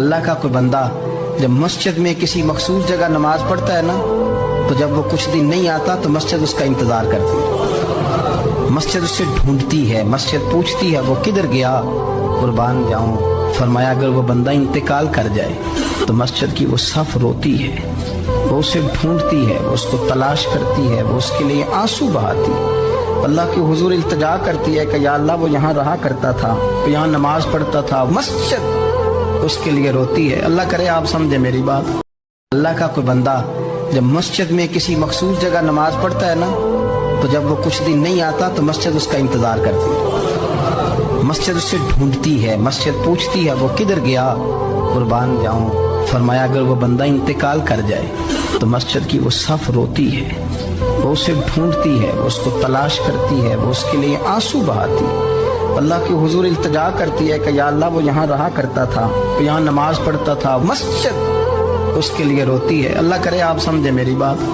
अल्लाह का कोई बंदा जब मस्जिद में किसी मखसूस जगह नमाज पढ़ता है ना, तो जब वो कुछ दिन नहीं आता तो मस्जिद उसका इंतजार करती है, मस्जिद उससे ढूंढती है, मस्जिद पूछती है वो किधर गया, कुर्बान जाऊं। फरमाया अगर वो बंदा इंतकाल कर जाए तो मस्जिद की वो सफ रोती है, वो उसे ढूंढती है, वो उसको तलाश करती है, वो उसके लिए आंसू बहाती है, अल्लाह के हुजूर इल्तिजा करती है कि या अल्लाह वो यहाँ रहा करता था, वो यहाँ नमाज पढ़ता था, मस्जिद उसके लिए रोती है। अल्लाह करे आप समझे मेरी बात। अल्लाह का कोई बंदा जब मस्जिद में किसी मखसूस जगह नमाज पढ़ता है ना, तो जब वो कुछ दिन नहीं आता तो मस्जिद उसका इंतजार करती है, मस्जिद उससे ढूंढती है, मस्जिद पूछती है वो किधर गया, कुर्बान जाऊं। फरमाया अगर वो बंदा इंतकाल कर जाए तो मस्जिद की वो सफ रोती है, वो उसे ढूंढती है, वो उसको तलाश करती है, वो उसके लिए आंसू बहाती है, अल्लाह के हुजूर इल्तिजा करती है कि या अल्लाह वो यहाँ रहा करता था, वो यहाँ नमाज पढ़ता था, मस्जिद उसके लिए रोती है। अल्लाह करे आप समझे मेरी बात।